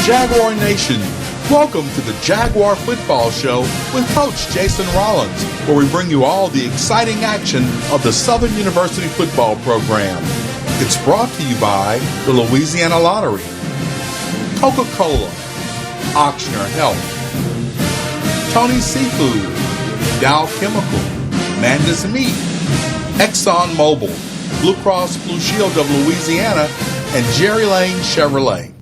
Jaguar Nation, welcome to the Jaguar Football Show with Coach Jason Rollins, where we bring you all the exciting action of the Southern University football program. It's brought to you by the Louisiana Lottery, Coca-Cola, Auctioner Health, Tony's Seafood, Dow Chemical, Manda's Meat, Exxon Mobil, Blue Cross Blue Shield of Louisiana, and Jerry Lane Chevrolet.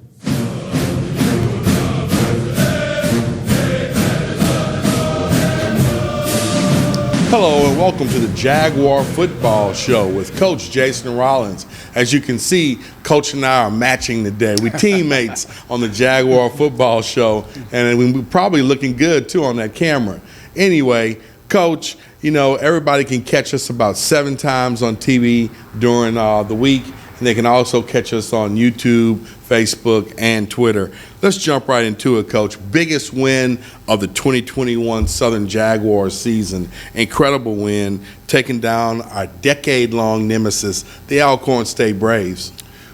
Hello and welcome to the Jaguar Football Show with Coach Jason Rollins. As you can see, Coach and I are matching today. We're teammates on the Jaguar Football Show, and we're probably looking good too on that camera. Anyway, Coach, you know, everybody can catch us about 7 times on TV during the week, and they can also catch us on YouTube, Facebook, and Twitter. Let's jump right into it, Coach. Biggest win of the 2021 Southern Jaguars season. Incredible win, taking down our decade-long nemesis, the Alcorn State Braves.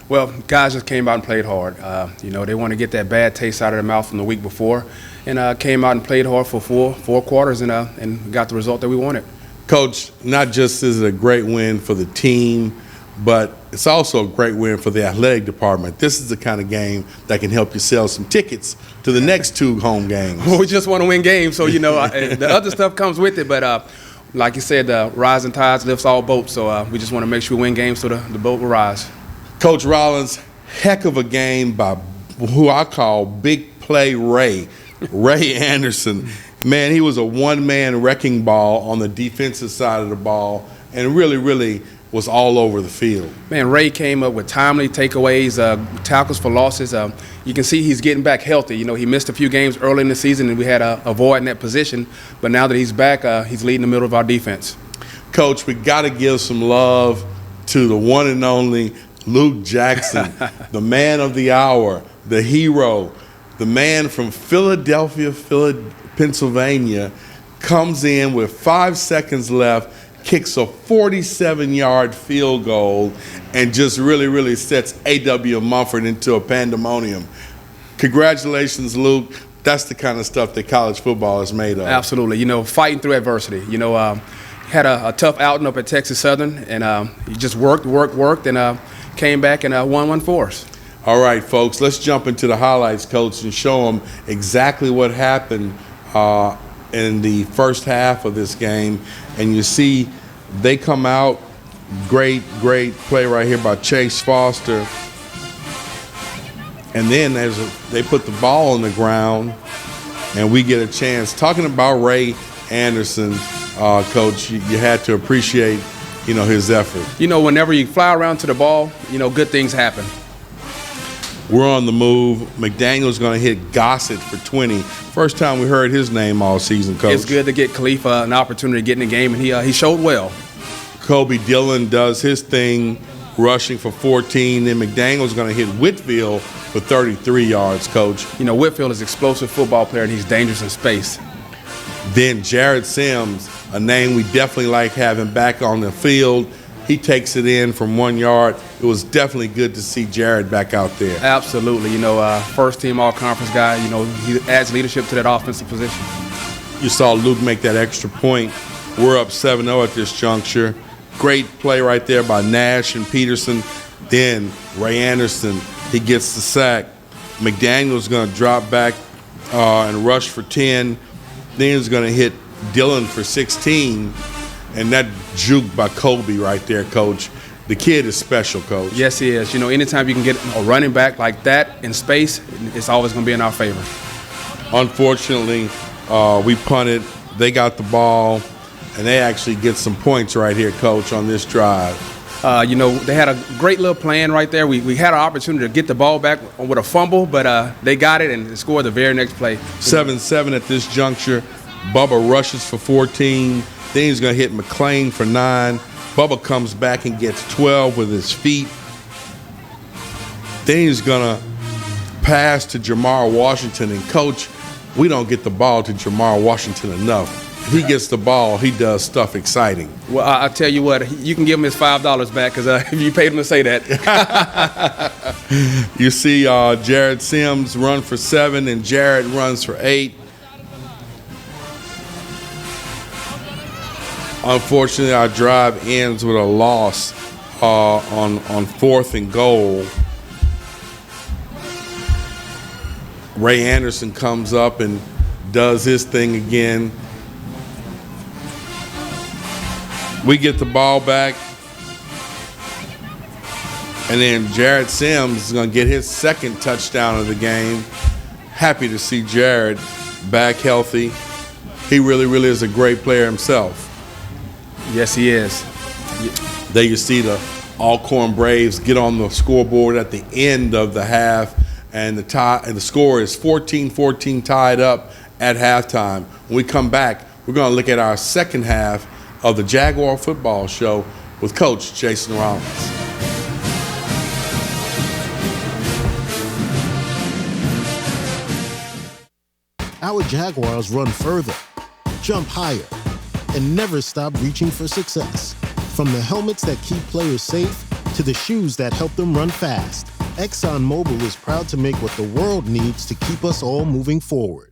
Well, guys just came out and played hard. They want to get that bad taste out of their mouth from the week before, and came out and played hard for four quarters and got the result that we wanted. Coach, not just is it a great win for the team, but it's also a great win for the athletic department. This is the kind of game that can help you sell some tickets to the next 2 home games. Well, we just want to win games, so, the other stuff comes with it. But like you said, rising tides lifts all boats, so we just want to make sure we win games so the boat will rise. Coach Rollins, heck of a game by who I call Big Play Ray Anderson. Man, he was a one-man wrecking ball on the defensive side of the ball and really was all over the field. Man, Ray came up with timely takeaways, tackles for losses. You can see he's getting back healthy. He missed a few games early in the season, and we had a void in that position. But now that he's back, he's leading the middle of our defense. Coach, we got to give some love to the one and only Luke Jackson, the man of the hour, the hero, the man from Philadelphia, Pennsylvania, comes in with 5 seconds left, kicks a 47-yard field goal, and just really sets A.W. Mumford into a pandemonium. Congratulations, Luke. That's the kind of stuff that college football is made of. Absolutely. Fighting through adversity. Had a tough outing up at Texas Southern, and he just worked, and came back and won one for us. All right, folks, let's jump into the highlights, Coach, and show them exactly what happened in the first half of this game. And you see they come out, great play right here by Chase Foster. And then they put the ball on the ground, and we get a chance. Talking about Ray Anderson, Coach, you had to appreciate, his effort. Whenever you fly around to the ball, good things happen. We're on the move. McDaniel's going to hit Gossett for 20. First time we heard his name all season, Coach. It's good to get Khalifa an opportunity to get in the game, and he showed well. Kobe Dillon does his thing, rushing for 14. Then McDaniel's going to hit Whitfield for 33 yards, Coach. Whitfield is an explosive football player, and he's dangerous in space. Then Jared Sims, a name we definitely like having back on the field. He takes it in from 1 yard. It was definitely good to see Jared back out there. Absolutely. First team all-conference guy. He adds leadership to that offensive position. You saw Luke make that extra point. We're up 7-0 at this juncture. Great play right there by Nash and Peterson. Then Ray Anderson, he gets the sack. McDaniel's going to drop back and rush for 10. Then he's going to hit Dillon for 16. And that juke by Kobe right there, Coach. The kid is special, Coach. Yes, he is. Anytime you can get a running back like that in space, it's always going to be in our favor. Unfortunately, we punted. They got the ball, and they actually get some points right here, Coach, on this drive. They had a great little plan right there. We had an opportunity to get the ball back with a fumble, but they got it and scored the very next play. 7-7 at this juncture. Bubba rushes for 14. Then he's going to hit McLean for 9. Bubba comes back and gets 12 with his feet. Then he's going to pass to Jamar Washington. And, Coach, we don't get the ball to Jamar Washington enough. he gets the ball, he does stuff exciting. Well, I tell you what, you can give him his $5 back because if you paid him to say that. You see Jared Sims run for 7 and Jared runs for 8. Unfortunately, our drive ends with a loss on 4th and goal. Ray Anderson comes up and does his thing again. We get the ball back. And then Jared Sims is going to get his 2nd touchdown of the game. Happy to see Jared back healthy. He really, really is a great player himself. Yes, he is. There you see the Alcorn Braves get on the scoreboard at the end of the half, and the score is 14-14 tied up at halftime. When we come back, we're going to look at our second half of the Jaguar Football Show with Coach Jason Rollins. Our Jaguars run further, jump higher, and never stop reaching for success. From the helmets that keep players safe to the shoes that help them run fast, ExxonMobil is proud to make what the world needs to keep us all moving forward.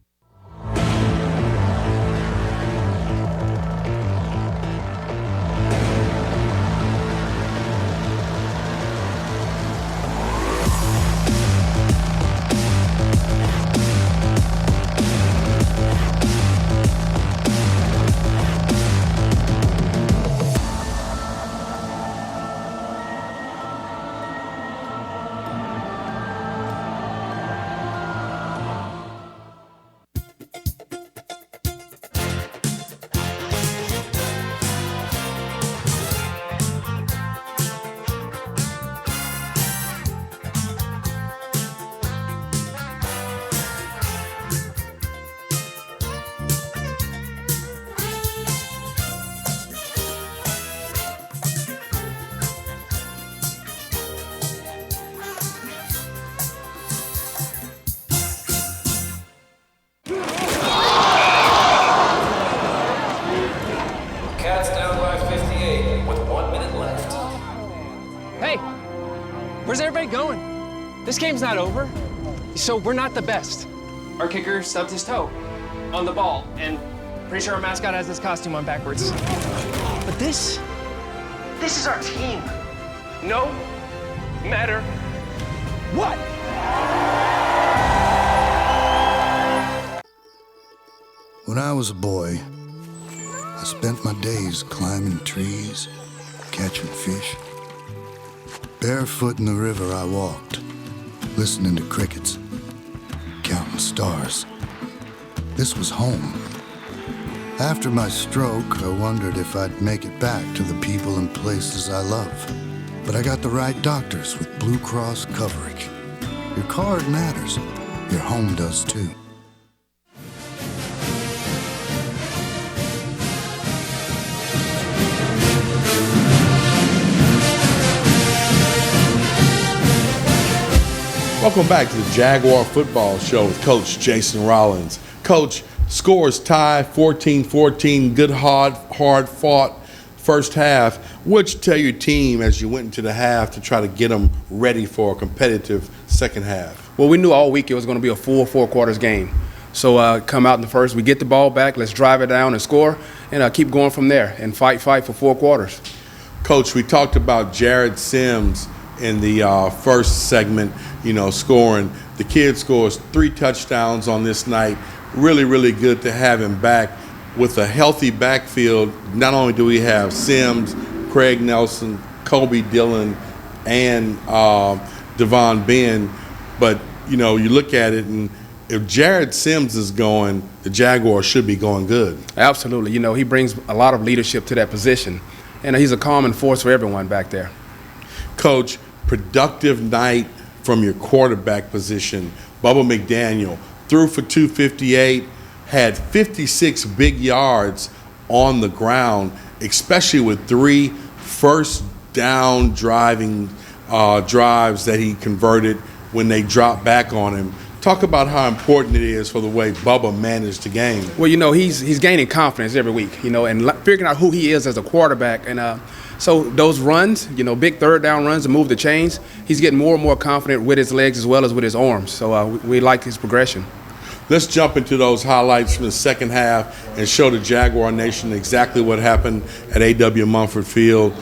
This game's not over, so we're not the best. Our kicker stubbed his toe on the ball, and pretty sure our mascot has his costume on backwards. But this is our team. No matter what. When I was a boy, I spent my days climbing trees, catching fish. Barefoot in the river I walked, listening to crickets, counting stars. This was home. After my stroke, I wondered if I'd make it back to the people and places I love. But I got the right doctors with Blue Cross coverage. Your card matters. Your home does too. Welcome back to the Jaguar Football Show with Coach Jason Rollins. Coach, scores tie 14-14, good hard-fought first half. What'd you tell your team as you went into the half to try to get them ready for a competitive second half? Well, we knew all week it was going to be a full 4 quarters game. So come out in the first, we get the ball back, let's drive it down and score, and keep going from there and fight for 4 quarters. Coach, we talked about Jared Sims in the first segment, scoring. The kid scores 3 touchdowns on this night. Really, really good to have him back with a healthy backfield. Not only do we have Sims, Craig Nelson, Kobe Dillon, and Devon Ben, but, you look at it, and if Jared Sims is going, the Jaguars should be going good. Absolutely. He brings a lot of leadership to that position, and he's a calming force for everyone back there. Coach, productive night from your quarterback position. Bubba McDaniel threw for 258, had 56 big yards on the ground, especially with 3 first down driving drives that he converted when they dropped back on him. Talk about how important it is for the way Bubba managed the game. Well, he's gaining confidence every week, and figuring out who he is as a quarterback. And so those runs, big third down runs to move the chains, he's getting more and more confident with his legs as well as with his arms. So we like his progression. Let's jump into those highlights from the second half and show the Jaguar Nation exactly what happened at A.W. Mumford Field.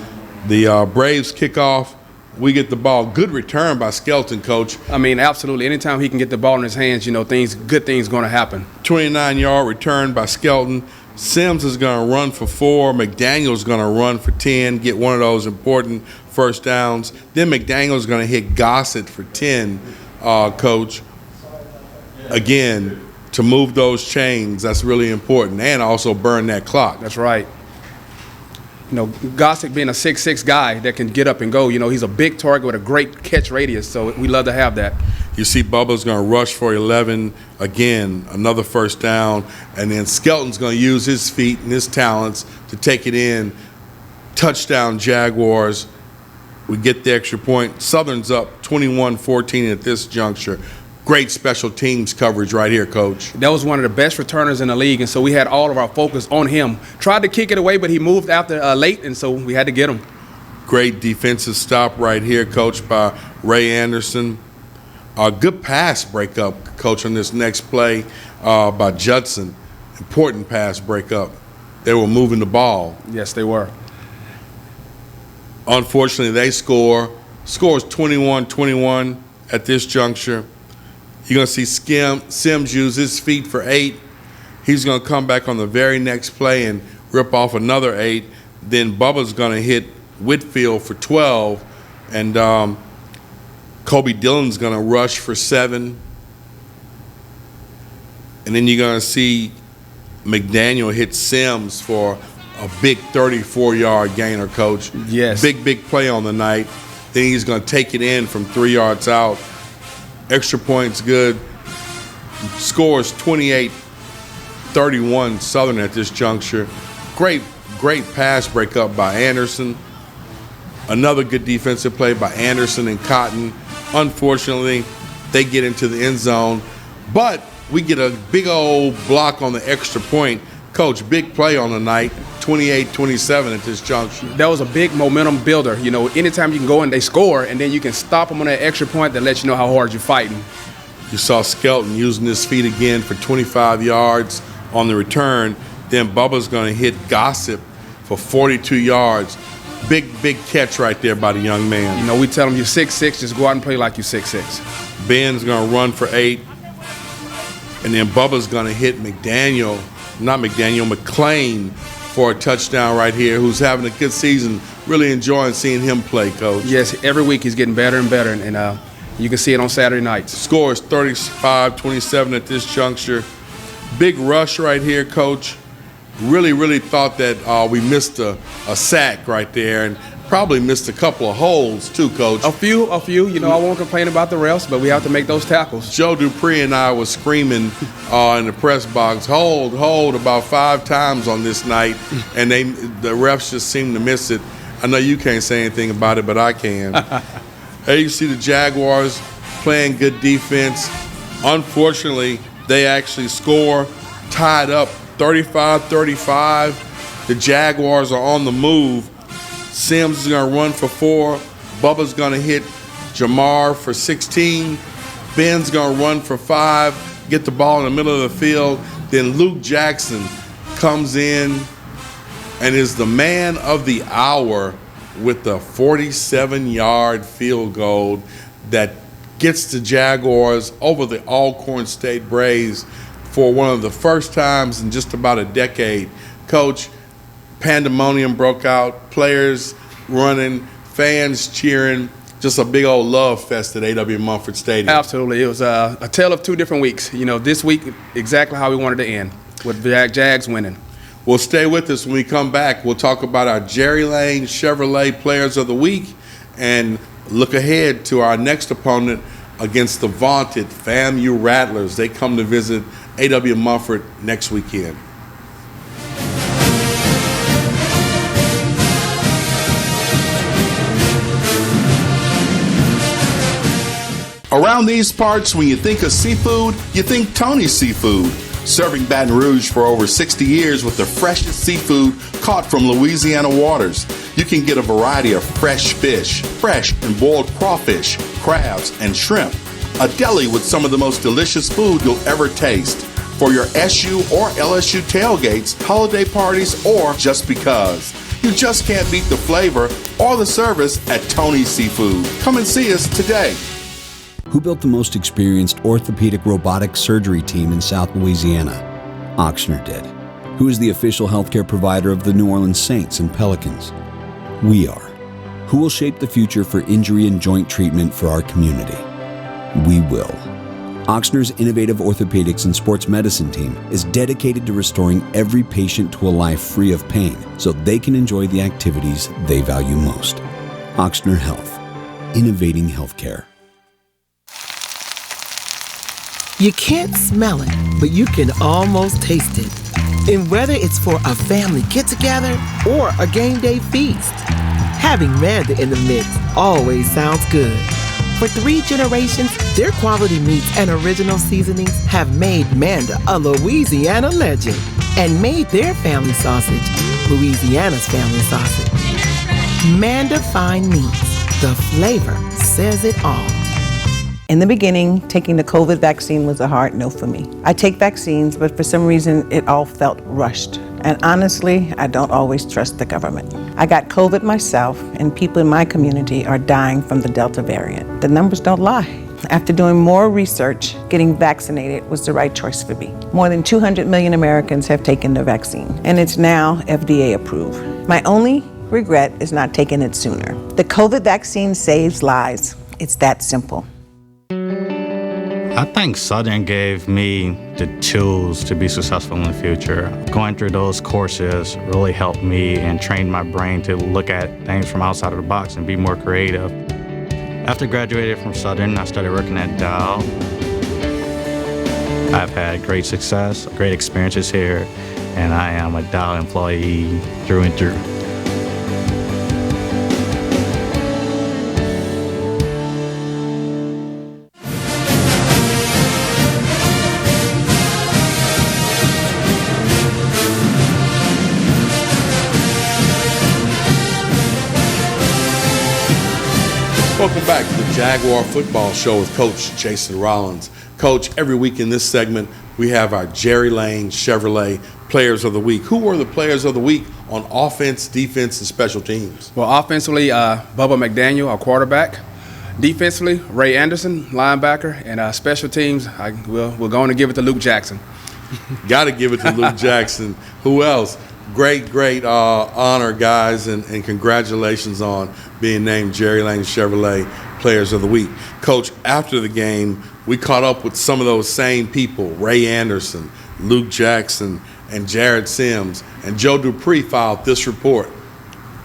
The Braves kick off. We get the ball. Good return by Skelton, Coach. I mean, absolutely. Anytime he can get the ball in his hands, good things going to happen. 29-yard return by Skelton. Sims is going to run for 4. McDaniel's going to run for 10, get one of those important first downs. Then McDaniel's going to hit Gossett for 10, Coach. Again, to move those chains, that's really important, and also burn that clock. That's right. Gossett being a 6'6" guy that can get up and go, he's a big target with a great catch radius, so we love to have that. You see Bubba's going to rush for 11, again, another first down, and then Skelton's going to use his feet and his talents to take it in. Touchdown Jaguars. We get the extra point. Southern's up 21-14 at this juncture. Great special teams coverage right here, Coach. That was one of the best returners in the league, and so we had all of our focus on him. Tried to kick it away, but he moved after late, and so we had to get him. Great defensive stop right here, Coach, by Ray Anderson. A good pass breakup, Coach, on this next play by Judson. Important pass breakup. They were moving the ball. Yes, they were. Unfortunately, they score. Scores 21-21 at this juncture. You're going to see Sims use his feet for 8. He's going to come back on the very next play and rip off another 8. Then Bubba's going to hit Whitfield for 12. And Kobe Dillon's going to rush for 7. And then you're going to see McDaniel hit Sims for a big 34-yard gainer, Coach. Yes. Big play on the night. Then he's going to take it in from 3 yards out. Extra points good. Scores 28-31 Southern at this juncture. Great pass breakup by Anderson. Another good defensive play by Anderson and Cotton. Unfortunately, they get into the end zone. But we get a big old block on the extra point. Coach, big play on the night, 28-27 at this juncture. That was a big momentum builder. Anytime you can go and they score, and then you can stop them on that extra point that lets you know how hard you're fighting. You saw Skelton using his feet again for 25 yards on the return. Then Bubba's going to hit Gossip for 42 yards. Big catch right there by the young man. We tell him you're 6'6", just go out and play like you're 6'6". Ben's going to run for 8. And then Bubba's going to hit McClain for a touchdown right here, who's having a good season. Really enjoying seeing him play, Coach. Yes, every week he's getting better and better, and you can see it on Saturday nights. Score is 35-27 at this juncture. Big rush right here, Coach. Really thought that we missed a sack right there, and probably missed a couple of holes too, Coach. A few. I won't complain about the refs, but we have to make those tackles. Joe Dupree and I was screaming in the press box, hold about 5 times on this night, and the refs just seemed to miss it. I know you can't say anything about it, but I can. Hey, you see the Jaguars playing good defense. Unfortunately, they actually score, tied up 35-35. The Jaguars are on the move. Sims is going to run for 4. Bubba's going to hit Jamar for 16. Ben's going to run for 5, get the ball in the middle of the field. Then Luke Jackson comes in and is the man of the hour with the 47-yard field goal that gets the Jaguars over the Alcorn State Braves for one of the first times in just about a decade. Coach, pandemonium broke out, players running, fans cheering, just a big old love fest at A.W. Mumford Stadium. Absolutely. It was a tale of 2 different weeks. This week, exactly how we wanted to end, with Jags winning. Well, stay with us. When we come back, we'll talk about our Jerry Lane Chevrolet Players of the Week and look ahead to our next opponent against the vaunted FAMU Rattlers. They come to visit A.W. Mumford next weekend. Around these parts, when you think of seafood, you think Tony's Seafood. Serving Baton Rouge for over 60 years with the freshest seafood caught from Louisiana waters. You can get a variety of fresh fish, fresh and boiled crawfish, crabs, and shrimp. A deli with some of the most delicious food you'll ever taste. For your SU or LSU tailgates, holiday parties, or just because. You just can't beat the flavor or the service at Tony's Seafood. Come and see us today. Who built the most experienced orthopedic robotic surgery team in South Louisiana? Ochsner did. Who is the official healthcare provider of the New Orleans Saints and Pelicans? We are. Who will shape the future for injury and joint treatment for our community? We will. Ochsner's innovative orthopedics and sports medicine team is dedicated to restoring every patient to a life free of pain so they can enjoy the activities they value most. Ochsner Health. Innovating healthcare. You can't smell it, but you can almost taste it. And whether it's for a family get-together or a game day feast, having Manda in the mix always sounds good. For 3 generations, their quality meats and original seasonings have made Manda a Louisiana legend and made their family sausage Louisiana's family sausage. Manda Fine Meats, the flavor says it all. In the beginning, taking the COVID vaccine was a hard no for me. I take vaccines, but for some reason, it all felt rushed. And honestly, I don't always trust the government. I got COVID myself, and people in my community are dying from the Delta variant. The numbers don't lie. After doing more research, getting vaccinated was the right choice for me. More than 200 million Americans have taken the vaccine, and it's now FDA approved. My only regret is not taking it sooner. The COVID vaccine saves lives. It's that simple. I think Southern gave me the tools to be successful in the future. Going through those courses really helped me and trained my brain to look at things from outside of the box and be more creative. After graduating from Southern, I started working at Dow. I've had great success, great experiences here, and I am a Dow employee through and through. Welcome back to the Jaguar Football Show with Coach Jason Rollins. Coach, every week in this segment, we have our Jerry Lane Chevrolet Players of the Week. Who were the Players of the Week on offense, defense, and special teams? Well, offensively, Bubba McDaniel, our quarterback. Defensively, Ray Anderson, linebacker. And special teams, we're going to give it to Luke Jackson. Got to give it to Luke Jackson. Who else? Great honor, guys, and congratulations on being named Jerry Lane Chevrolet Players of the Week. Coach, after the game, we caught up with some of those same people, Ray Anderson, Luke Jackson, and Jared Sims, and Joe Dupree filed this report.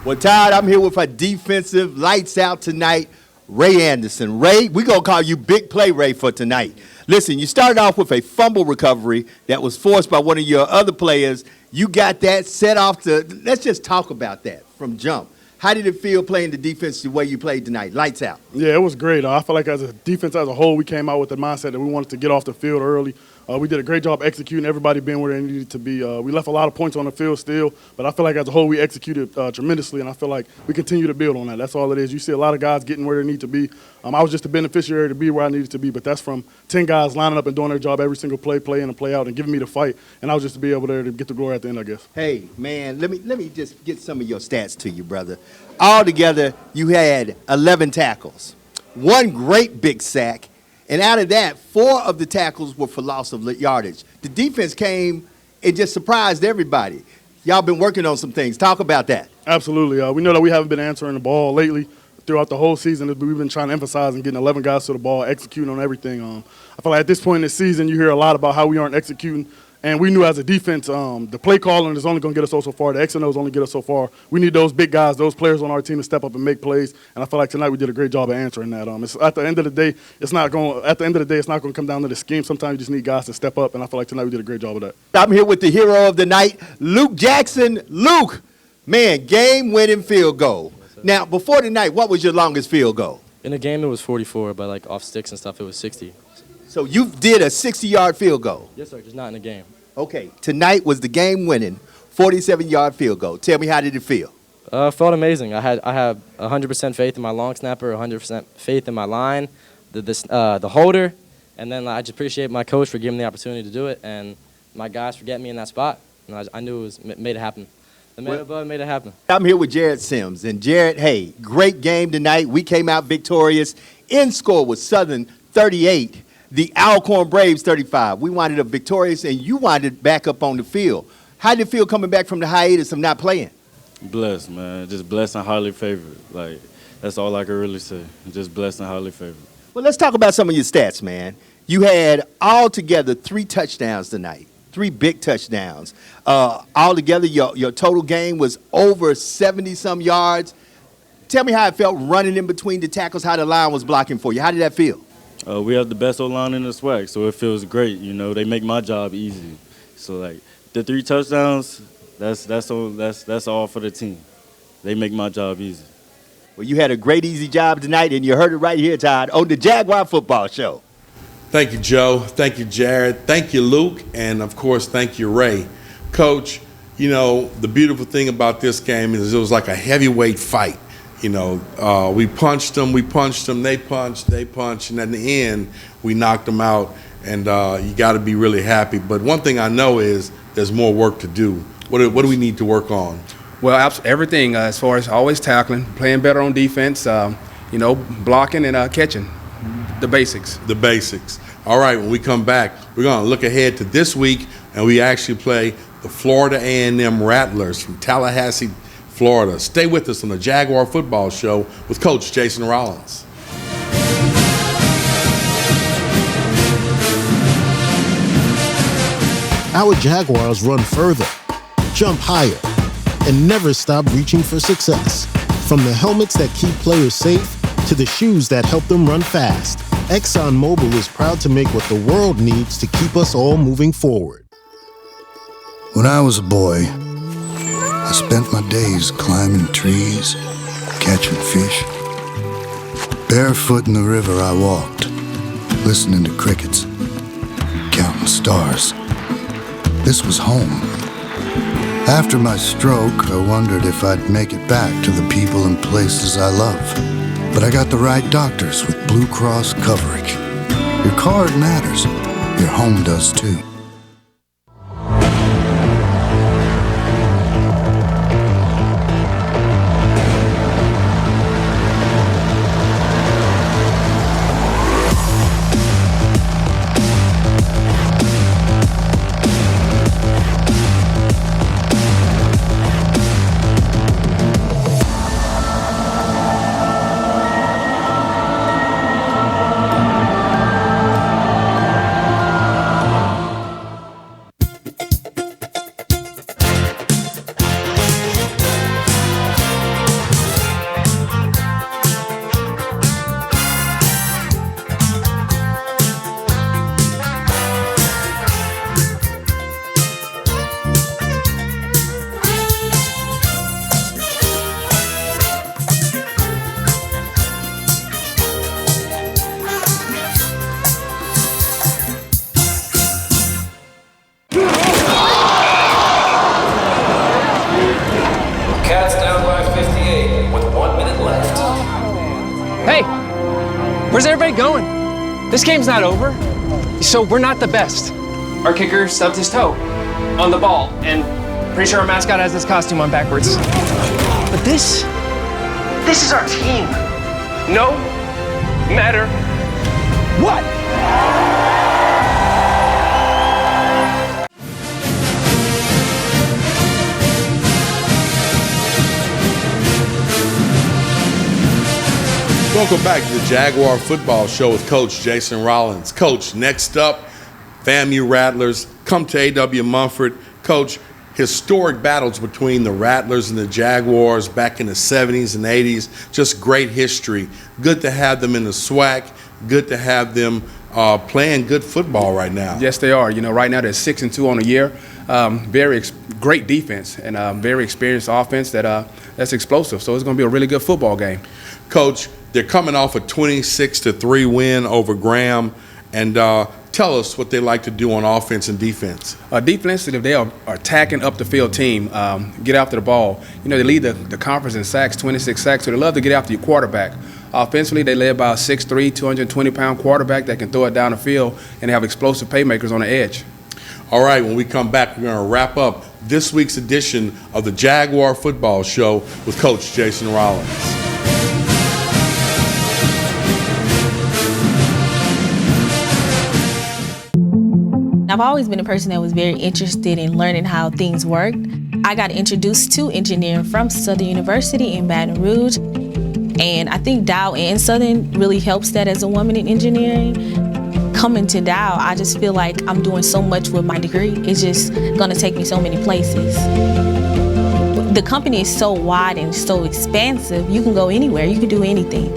Well, Todd, I'm here with our defensive lights out tonight, Ray Anderson. Ray, we're going to call you Big Play Ray for tonight. Listen, you started off with a fumble recovery that was forced by one of your other players. You got that set off to, let's just talk about that from jump. How did it feel playing the defense the way you played tonight? Lights out. Yeah, it was great. I feel like as a defense as a whole, we came out with the mindset that we wanted to get off the field early. We did a great job executing, everybody being where they needed to be. We left a lot of points on the field still, but I feel like as a whole we executed tremendously, and I feel like we continue to build on that. That's all it is. You see a lot of guys getting where they need to be. I was just a beneficiary to be where I needed to be, but that's from 10 guys lining up and doing their job every single play in and play out, and giving me the fight, and I was just to be able to get the glory at the end, I guess. Hey, man, let me just get some of your stats to you, brother. Altogether, you had 11 tackles, 1 great big sack, and out of that, 4 of the tackles were for loss of yardage. The defense came and just surprised everybody. Y'all been working on some things. Talk about that. Absolutely. We know that we haven't been answering the ball lately. Throughout the whole season, we've been trying to emphasize and getting 11 guys to the ball, executing on everything. I feel like at this point in the season, you hear a lot about how we aren't executing. And we knew as a defense, the play calling is only going to get us so far. The X and O's only get us so far. We need those big guys, those players on our team to step up and make plays. And I feel like tonight we did a great job of answering that. At the end of the day, it's not going to come down to the scheme. Sometimes you just need guys to step up, and I feel like tonight we did a great job of that. I'm here with the hero of the night, Luke Jackson. Luke, man, game-winning field goal. Now, before tonight, what was your longest field goal? In a game, it was 44, but like off sticks and stuff, it was 60. So you did a 60-yard field goal. Yes, sir, just not in a game. Okay, tonight was the game-winning 47-yard field goal. Tell me, how did it feel? Felt amazing. I had 100% faith in my long snapper, 100% faith in my line, the holder, and then I just appreciate my coach for giving me the opportunity to do it, and my guys for getting me in that spot. And I knew made it happen. The man above made it happen. I'm here with Jared Sims, and Jared, hey, great game tonight. We came out victorious. End score was Southern 38, the Alcorn Braves 35. We wanted up victorious, and you wanted back up on the field. How did it feel coming back from the hiatus of not playing? Blessed, man. Just blessed and highly favored. Like, that's all I can really say. Just blessed and highly favored. Well, let's talk about some of your stats, man. You had altogether 3 touchdowns tonight, 3 big touchdowns. Altogether, your total game was over 70-some yards. Tell me how it felt running in between the tackles, how the line was blocking for you. How did that feel? We have the best O-line in the SWAC, so it feels great. You know, they make my job easy. So, like, the 3 touchdowns, that's all for the team. They make my job easy. Well, you had a great, easy job tonight, and you heard it right here, Todd, on the Jaguar Football Show. Thank you, Joe. Thank you, Jared. Thank you, Luke. And, of course, thank you, Ray. Coach, you know, the beautiful thing about this game is it was like a heavyweight fight. You know, we punched them, they punched, and at the end, we knocked them out. And you got to be really happy. But one thing I know is there's more work to do. What do we need to work on? Well, everything as far as always tackling, playing better on defense, you know, blocking and catching, the basics. The basics. All right, when we come back, we're going to look ahead to this week, and we actually play the Florida A&M Rattlers from Tallahassee, Florida. Stay with us on the Jaguar Football Show with Coach Jason Rollins. Our Jaguars run further, jump higher, and never stop reaching for success. From the helmets that keep players safe to the shoes that help them run fast, ExxonMobil is proud to make what the world needs to keep us all moving forward. When I was a boy, I spent my days climbing trees, catching fish. Barefoot in the river I walked, listening to crickets, counting stars. This was home. After my stroke, I wondered if I'd make it back to the people and places I love. But I got the right doctors with Blue Cross coverage. Your card matters. Your home does too. Where's everybody going? This game's not over, so we're not the best. Our kicker stubbed his toe on the ball, and pretty sure our mascot has his costume on backwards. But this is our team. No matter what. Welcome back to the Jaguar Football Show with Coach Jason Rollins. Coach, next up, FAMU Rattlers come to A.W. Mumford. Coach, historic battles between the Rattlers and the Jaguars back in the 70s and 80s. Just great history. Good to have them in the SWAC. Good to have them playing good football right now. Yes, they are. You know, right now they're 6-2 on the year. Great defense and very experienced offense that's explosive. So it's going to be a really good football game. Coach, they're coming off a 26-3 win over Graham, and tell us what they like to do on offense and defense. Defensively, they are attacking up the field team, get after the ball. You know, they lead the conference in sacks, 26 sacks, so they love to get after your quarterback. Offensively, they led by a 6'3", 220-pound quarterback that can throw it down the field, and they have explosive playmakers on the edge. All right, when we come back, we're going to wrap up this week's edition of the Jaguar Football Show with Coach Jason Rollins. I've always been a person that was very interested in learning how things worked. I got introduced to engineering from Southern University in Baton Rouge, and I think Dow and Southern really helps that as a woman in engineering. Coming to Dow, I just feel like I'm doing so much with my degree. It's just gonna take me so many places. The company is so wide and so expansive, you can go anywhere, you can do anything.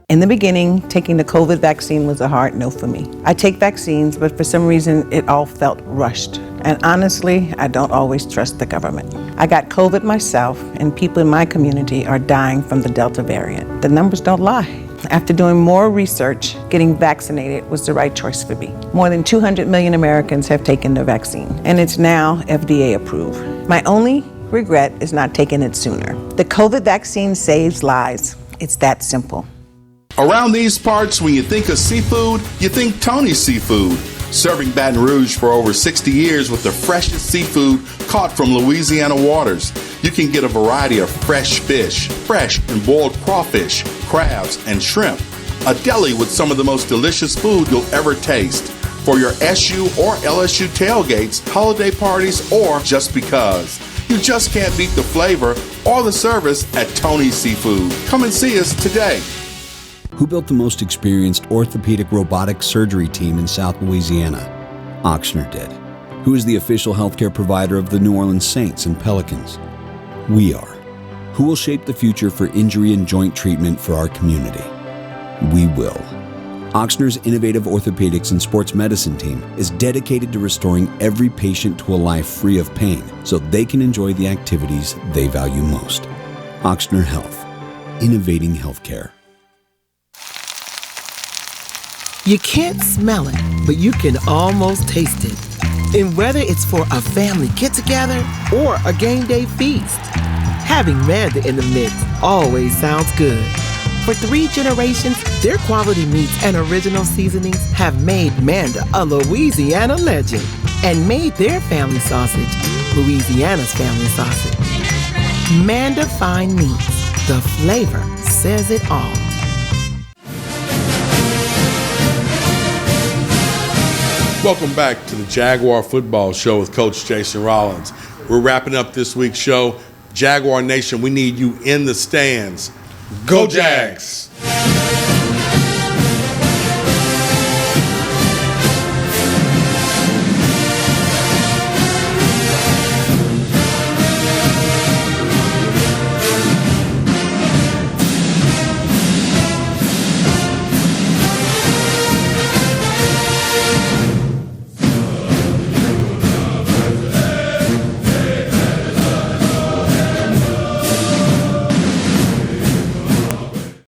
In the beginning, taking the COVID vaccine was a hard no for me. I take vaccines, but for some reason, it all felt rushed. And honestly, I don't always trust the government. I got COVID myself, and people in my community are dying from the Delta variant. The numbers don't lie. After doing more research, getting vaccinated was the right choice for me. More than 200 million Americans have taken the vaccine, and it's now FDA approved. My only regret is not taking it sooner. The COVID vaccine saves lives. It's that simple. Around these parts, when you think of seafood, you think Tony's Seafood. Serving Baton Rouge for over 60 years with the freshest seafood caught from Louisiana waters. You can get a variety of fresh fish, fresh and boiled crawfish, crabs, and shrimp. A deli with some of the most delicious food you'll ever taste. For your SU or LSU tailgates, holiday parties, or just because. You just can't beat the flavor or the service at Tony's Seafood. Come and see us today. Who built the most experienced orthopedic robotic surgery team in South Louisiana? Ochsner did. Who is the official healthcare provider of the New Orleans Saints and Pelicans? We are. Who will shape the future for injury and joint treatment for our community? We will. Ochsner's innovative orthopedics and sports medicine team is dedicated to restoring every patient to a life free of pain so they can enjoy the activities they value most. Ochsner Health. Innovating healthcare. You can't smell it, but you can almost taste it. And whether it's for a family get-together or a game day feast, having Manda in the mix always sounds good. For 3 generations, their quality meats and original seasonings have made Manda a Louisiana legend and made their family sausage Louisiana's family sausage. Manda Fine Meats. The flavor says it all. Welcome back to the Jaguar Football Show with Coach Jason Rollins. We're wrapping up this week's show. Jaguar Nation, we need you in the stands. Go Jags!